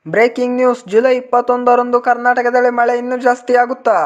Breaking news July 21ರಂದು ಕರ್ನಾಟಕದಲ್ಲಿ ಮಳೆ ಇನ್ನೂ ಜಾಸ್ತಿ ಆಗುತ್ತಾ?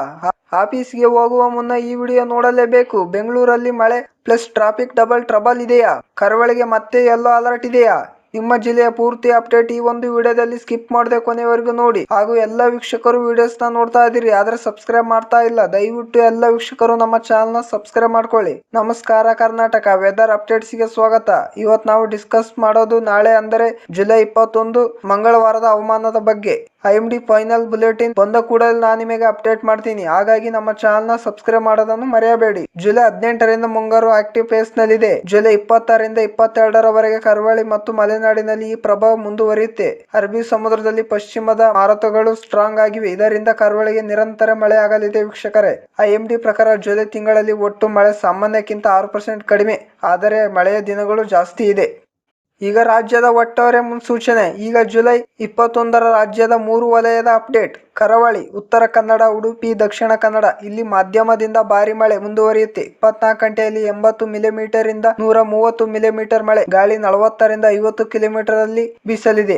ಆಫೀಸ್ಗೆ ಹೋಗುವ ಮುನ್ನ ಈ ವಿಡಿಯೋ ನೋಡಲೇಬೇಕು. ಬೆಂಗಳೂರಲ್ಲಿ ಮಳೆ ಪ್ಲಸ್ ಟ್ರಾಫಿಕ್ ಡಬಲ್ ಟ್ರಬಲ್ ಇದೆಯಾ? ಕರಾವಳಿಗೆ ಮತ್ತೆ ಯೆಲ್ಲೋ ಅಲರ್ಟ್ ಇದೆಯಾ? ನಿಮ್ಮ ಜಿಲ್ಲೆಯ ಪೂರ್ತಿ ಅಪ್ಡೇಟ್ ಈ ಒಂದು ವಿಡಿಯೋದಲ್ಲಿ ಸ್ಕಿಪ್ ಮಾಡದೆ ಕೊನೆವರೆಗೂ ನೋಡಿ. ಹಾಗೂ ಎಲ್ಲ ವೀಕ್ಷಕರು ವಿಡಿಯೋಸ್ನ ನೋಡ್ತಾ ಇದ್ದೀರಿ ಆದ್ರೆ ಸಬ್ಸ್ಕ್ರೈಬ್ ಮಾಡ್ತಾ ಇಲ್ಲ, ದಯವಿಟ್ಟು ಎಲ್ಲ ವೀಕ್ಷಕರು ನಮ್ಮ ಚಾನಲ್ನ ಸಬ್ಸ್ಕ್ರೈಬ್ ಮಾಡ್ಕೊಳ್ಳಿ. ನಮಸ್ಕಾರ ಕರ್ನಾಟಕ ವೆದರ್ ಅಪ್ಡೇಟ್ಸ್ಗೆ ಸ್ವಾಗತ. ಇವತ್ತು ನಾವು ಡಿಸ್ಕಸ್ ಮಾಡೋದು ನಾಳೆ ಅಂದರೆ ಜುಲೈ 21 ಮಂಗಳವಾರದ ಹವಾಮಾನದ ಬಗ್ಗೆ. IMD ಫೈನಲ್ ಬುಲೆಟಿನ್ ಬಂದ ಕೂಡಲೇ ನಾನು ನಿಮಗೆ ಅಪ್ಡೇಟ್ ಮಾಡ್ತೀನಿ, ಹಾಗಾಗಿ ನಮ್ಮ ಚಾನಲ್ನ ಸಬ್ಸ್ಕ್ರೈಬ್ ಮಾಡೋದನ್ನು ಮರೆಯಬೇಡಿ. ಜುಲೈ 18ರಿಂದ ಮುಂಗಾರು ಆಕ್ಟಿವ್ ಫೇಸ್ ನಲ್ಲಿದೆ. ಜುಲೈ 20ರಿಂದ 22ರವರೆಗೆ ಕರಾವಳಿ ಮತ್ತು ಮಲೆನಾಡಿನಲ್ಲಿ ಈ ಪ್ರಭಾವ ಮುಂದುವರಿಯುತ್ತೆ. ಅರಬ್ಬಿ ಸಮುದ್ರದಲ್ಲಿ ಪಶ್ಚಿಮದ ಮಾರುತಗಳು ಸ್ಟ್ರಾಂಗ್ ಆಗಿವೆ, ಇದರಿಂದ ಕರಾವಳಿಗೆ ನಿರಂತರ ಮಳೆ ಆಗಲಿದೆ ವೀಕ್ಷಕರೇ. IMD ಪ್ರಕಾರ ಜುಲೈ ತಿಂಗಳಲ್ಲಿ ಒಟ್ಟು ಮಳೆ ಸಾಮಾನ್ಯಕ್ಕಿಂತ 6% ಕಡಿಮೆ, ಆದರೆ ಮಳೆಯ ದಿನಗಳು ಜಾಸ್ತಿ ಇದೆ. ಈಗ ರಾಜ್ಯದ ಒಟ್ಟಾರೆ ಮುನ್ಸೂಚನೆ. ಈಗ ಜುಲೈ 21ರ ರಾಜ್ಯದ 3 ವಲಯದ ಅಪ್ಡೇಟ್. ಕರಾವಳಿ, ಉತ್ತರ ಕನ್ನಡ, ಉಡುಪಿ, ದಕ್ಷಿಣ ಕನ್ನಡ ಇಲ್ಲಿ ಮಧ್ಯಮದಿಂದ ಭಾರಿ ಮಳೆ ಮುಂದುವರಿಯುತ್ತೆ. 24 ಗಂಟೆಯಲ್ಲಿ 80 ಮಿಲಿಮೀಟರ್ ಇಂದ 130 ಮಿಲಿಮೀಟರ್ ಮಳೆ, ಗಾಳಿ 40ರಿಂದ 50 ಕಿಲೋಮೀಟರ್ ಅಲ್ಲಿ ಬೀಸಲಿದೆ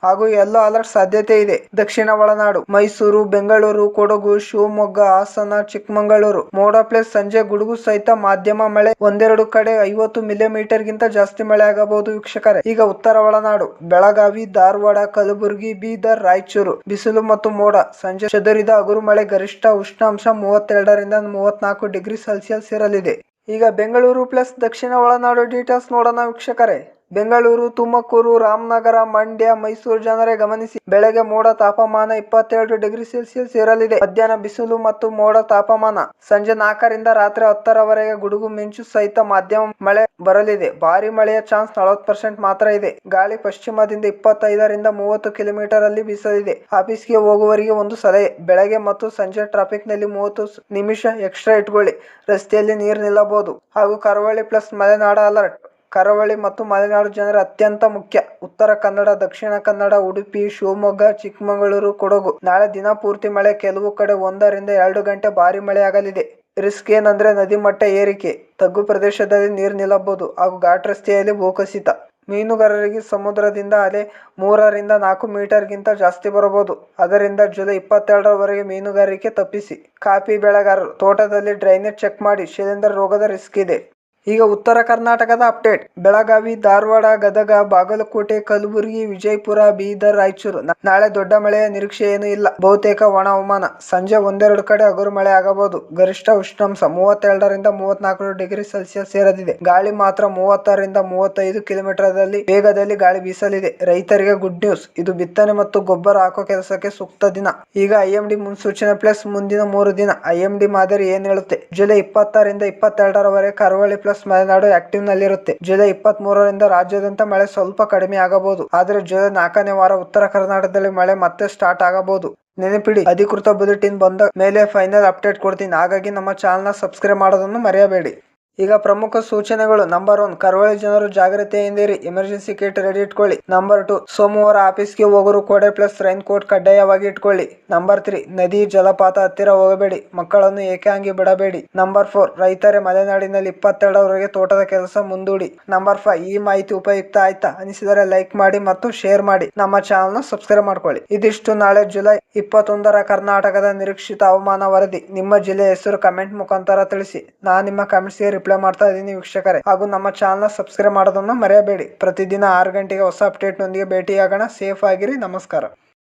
ಹಾಗೂ ಯೆಲ್ಲೋ ಅಲರ್ಟ್ ಸಾಧ್ಯತೆ ಇದೆ. ದಕ್ಷಿಣ ಒಳನಾಡು, ಮೈಸೂರು, ಬೆಂಗಳೂರು, ಕೊಡಗು, ಶಿವಮೊಗ್ಗ, ಹಾಸನ, ಚಿಕ್ಕಮಗಳೂರು ಮೋಡ ಪ್ಲಸ್ ಸಂಜೆ ಗುಡುಗು ಸಹಿತ ಮಧ್ಯಮ ಮಳೆ, ಒಂದೆರಡು ಕಡೆ 50 ಮಿಲಿಮೀಟರ್ ಗಿಂತ ಜಾಸ್ತಿ ಮಳೆ ಆಗಬಹುದು ವೀಕ್ಷಕರೇ. ಈಗ ಉತ್ತರ ಒಳನಾಡು, ಬೆಳಗಾವಿ, ಧಾರವಾಡ, ಕಲಬುರಗಿ, ಬೀದರ್, ರಾಯಚೂರು ಬಿಸಿಲು ಮತ್ತು ಮೋಡ, ಸಂಜೆ ಚದುರಿದ ಹಗುರು ಮಳೆ, ಗರಿಷ್ಠ ಉಷ್ಣಾಂಶ 32ರಿಂದ 34 ಡಿಗ್ರಿ ಸೆಲ್ಸಿಯಸ್ ಇರಲಿದೆ. ಈಗ ಬೆಂಗಳೂರು ಪ್ಲಸ್ ದಕ್ಷಿಣ ಒಳನಾಡು ಡೀಟೇಲ್ಸ್ ನೋಡೋಣ ವೀಕ್ಷಕರೇ. ಬೆಂಗಳೂರು, ತುಮಕೂರು, ರಾಮನಗರ, ಮಂಡ್ಯ, ಮೈಸೂರು ಜನರೇ ಗಮನಿಸಿ. ಬೆಳಗ್ಗೆ ಮೋಡ, ತಾಪಮಾನ 27 ಡಿಗ್ರಿ ಸೆಲ್ಸಿಯಸ್ ಇರಲಿದೆ. ಮಧ್ಯಾಹ್ನ ಬಿಸಿಲು ಮತ್ತು ಮೋಡ ತಾಪಮಾನ. ಸಂಜೆ 4ರಿಂದ ರಾತ್ರಿ 10ರವರೆಗೆ ಗುಡುಗು ಮಿಂಚು ಸಹಿತ ಮಧ್ಯಮ ಮಳೆ ಬರಲಿದೆ. ಭಾರಿ ಮಳೆಯ ಚಾನ್ಸ್ 40% ಮಾತ್ರ ಇದೆ. ಗಾಳಿ ಪಶ್ಚಿಮದಿಂದ 25ರಿಂದ 30 ಕಿಲೋಮೀಟರ್ ಅಲ್ಲಿ ಬೀಸಲಿದೆ. ಆಫೀಸ್ಗೆ ಹೋಗುವವರಿಗೆ ಒಂದು ಸಲಹೆ, ಬೆಳಗ್ಗೆ ಮತ್ತು ಸಂಜೆ ಟ್ರಾಫಿಕ್ ನಲ್ಲಿ 30 ನಿಮಿಷ ಎಕ್ಸ್ಟ್ರಾ ಇಟ್ಕೊಳ್ಳಿ, ರಸ್ತೆಯಲ್ಲಿ ನೀರು ನಿಲ್ಲಬಹುದು. ಹಾಗೂ ಕರಾವಳಿ ಪ್ಲಸ್ ಮಲೆನಾಡು ಅಲರ್ಟ್. ಕರಾವಳಿ ಮತ್ತು ಮಲೆನಾಡು ಜನರ ಅತ್ಯಂತ ಮುಖ್ಯ. ಉತ್ತರ ಕನ್ನಡ, ದಕ್ಷಿಣ ಕನ್ನಡ, ಉಡುಪಿ, ಶಿವಮೊಗ್ಗ, ಚಿಕ್ಕಮಗಳೂರು, ಕೊಡಗು ನಾಳೆ ದಿನ ಪೂರ್ತಿ ಮಳೆ, ಕೆಲವು ಕಡೆ 1ರಿಂದ 2 ಗಂಟೆ ಭಾರಿ ಮಳೆ ಆಗಲಿದೆ. ರಿಸ್ಕ್ ಏನಂದ್ರೆ ನದಿ ಮಟ್ಟ ಏರಿಕೆ, ತಗ್ಗು ಪ್ರದೇಶದಲ್ಲಿ ನೀರು ನಿಲ್ಲಬಹುದು ಹಾಗೂ ಘಾಟ್ ರಸ್ತೆಯಲ್ಲಿ ಭೂಕುಸಿತ. ಮೀನುಗಾರರಿಗೆ ಸಮುದ್ರದಿಂದ ಅಲೆ 3ರಿಂದ 4 ಮೀಟರ್ ಗಿಂತ ಜಾಸ್ತಿ ಬರಬಹುದು, ಅದರಿಂದ ಜುಲೈ 22ರವರೆಗೆ ಮೀನುಗಾರಿಕೆ ತಪ್ಪಿಸಿ. ಕಾಫಿ ಬೆಳೆಗಾರರು ತೋಟದಲ್ಲಿ ಡ್ರೈನೇಜ್ ಚೆಕ್ ಮಾಡಿ, ಶಿಲೀಂಧ್ರ ರೋಗದ ರಿಸ್ಕ್ ಇದೆ. ಈಗ ಉತ್ತರ ಕರ್ನಾಟಕದ ಅಪ್ಡೇಟ್. ಬೆಳಗಾವಿ, ಧಾರವಾಡ, ಗದಗ, ಬಾಗಲಕೋಟೆ, ಕಲಬುರಗಿ, ವಿಜಯಪುರ, ಬೀದರ್, ರಾಯಚೂರು ನಾಳೆ ದೊಡ್ಡ ಮಳೆಯ ನಿರೀಕ್ಷೆ ಏನೂ ಇಲ್ಲ, ಬಹುತೇಕ ಒಣ ಹವಾಮಾನ. ಸಂಜೆ ಒಂದೆರಡು ಕಡೆ ಹಗುರು ಮಳೆ ಆಗಬಹುದು. ಗರಿಷ್ಠ ಉಷ್ಣಾಂಶ 32ರಿಂದ 34 ಡಿಗ್ರಿ ಸೆಲ್ಸಿಯಸ್ ಇರಲಿದೆ. ಗಾಳಿ ಮಾತ್ರ 30ರಿಂದ 35 ಕಿಲೋಮೀಟರ್ ವೇಗದಲ್ಲಿ ಗಾಳಿ ಬೀಸಲಿದೆ. ರೈತರಿಗೆ ಗುಡ್ ನ್ಯೂಸ್, ಇದು ಬಿತ್ತನೆ ಮತ್ತು ಗೊಬ್ಬರ ಹಾಕೋ ಕೆಲಸಕ್ಕೆ ಸೂಕ್ತ ದಿನ. ಈಗ IMD ಮುನ್ಸೂಚನೆ ಪ್ಲಸ್ ಮುಂದಿನ 3 ದಿನ IMD ಮಾದರಿ ಏನ್ ಹೇಳುತ್ತೆ. ಜುಲೈ 20ರಿಂದ 22ರವರೆಗೆ ಕರಾವಳಿ ಪ್ಲಸ್ ಮಲೆನಾಡು ಆಕ್ಟಿವ್ ನಲ್ಲಿರುತ್ತೆ. ಜುಲೈ 23ರಿಂದ ರಾಜ್ಯಾದ್ಯಂತ ಮಳೆ ಸ್ವಲ್ಪ ಕಡಿಮೆ ಆಗಬಹುದು, ಆದರೆ ಜುಲೈ 4ನೇ ವಾರ ಉತ್ತರ ಕರ್ನಾಟಕದಲ್ಲಿ ಮಳೆ ಮತ್ತೆ ಸ್ಟಾರ್ಟ್ ಆಗಬಹುದು. ನೆನಪಿಡಿ, ಅಧಿಕೃತ ಬುಲೆಟಿನ್ ಬಂದ ಮೇಲೆ ಫೈನಲ್ ಅಪ್ಡೇಟ್ ಕೊಡ್ತೀನಿ, ಹಾಗಾಗಿ ನಮ್ಮ ಚಾನಲ್ನ ಸಬ್ಸ್ಕ್ರೈಬ್ ಮಾಡೋದನ್ನು ಮರೆಯಬೇಡಿ. ಈಗ ಪ್ರಮುಖ ಸೂಚನೆಗಳು. ನಂಬರ್ 1, ಕರಾವಳಿ ಜನರು ಜಾಗ್ರತೆಯಿಂದಿರಿ, ಎಮರ್ಜೆನ್ಸಿ ಕಿಟ್ ರೆಡಿ ಇಟ್ಕೊಳ್ಳಿ. ನಂಬರ್ 2, ಸೋಮವಾರ ಆಫೀಸ್ಗೆ ಹೋಗೋರು ಕೊಡೆ ಪ್ಲಸ್ ರೈನ್ ಕೋಟ್ ಕಡ್ಡಾಯವಾಗಿ ಇಟ್ಕೊಳ್ಳಿ. ನಂಬರ್ 3, ನದಿ ಜಲಪಾತ ಹತ್ತಿರ ಹೋಗಬೇಡಿ, ಮಕ್ಕಳನ್ನು ಏಕಾಂಗಿ ಬಿಡಬೇಡಿ. ನಂಬರ್ 4, ರೈತರೇ ಮಲೆನಾಡಿನಲ್ಲಿ 22ರವರೆಗೆ ತೋಟದ ಕೆಲಸ ಮುಂದೂಡಿ. ನಂಬರ್ 5, ಈ ಮಾಹಿತಿ ಉಪಯುಕ್ತ ಆಯ್ತಾ ಅನಿಸಿದರೆ ಲೈಕ್ ಮಾಡಿ ಮತ್ತು ಶೇರ್ ಮಾಡಿ, ನಮ್ಮ ಚಾನಲ್ನ ಸಬ್ಸ್ಕ್ರೈಬ್ ಮಾಡ್ಕೊಳ್ಳಿ. ಇದಿಷ್ಟು ನಾಳೆ ಜುಲೈ 21ರ ಕರ್ನಾಟಕದ ನಿರೀಕ್ಷಿತ ಹವಾಮಾನ ವರದಿ. ನಿಮ್ಮ ಜಿಲ್ಲೆಯ ಹೆಸರು ಕಮೆಂಟ್ ಮುಖಾಂತರ ತಿಳಿಸಿ, ನಾನು ನಿಮ್ಮ ಕಮೆಂಟ್ಸ್ಗೆ ರಿಪ್ಲೈ ಮಾಡ್ತಾ ಇದ್ದೀನಿ ವೀಕ್ಷಕರೇ. ಹಾಗೂ ನಮ್ಮ ಚಾನಲ್ನ ಸಬ್ಸ್ಕ್ರೈಬ್ ಮಾಡೋದನ್ನ ಮರೆಯಬೇಡಿ. ಪ್ರತಿದಿನ 6 ಗಂಟೆಗೆ ಹೊಸ ಅಪ್ಡೇಟ್ ನೊಂದಿಗೆ ಭೇಟಿಯಾಗೋಣ. ಸೇಫ್ ಆಗಿರಿ. ನಮಸ್ಕಾರ.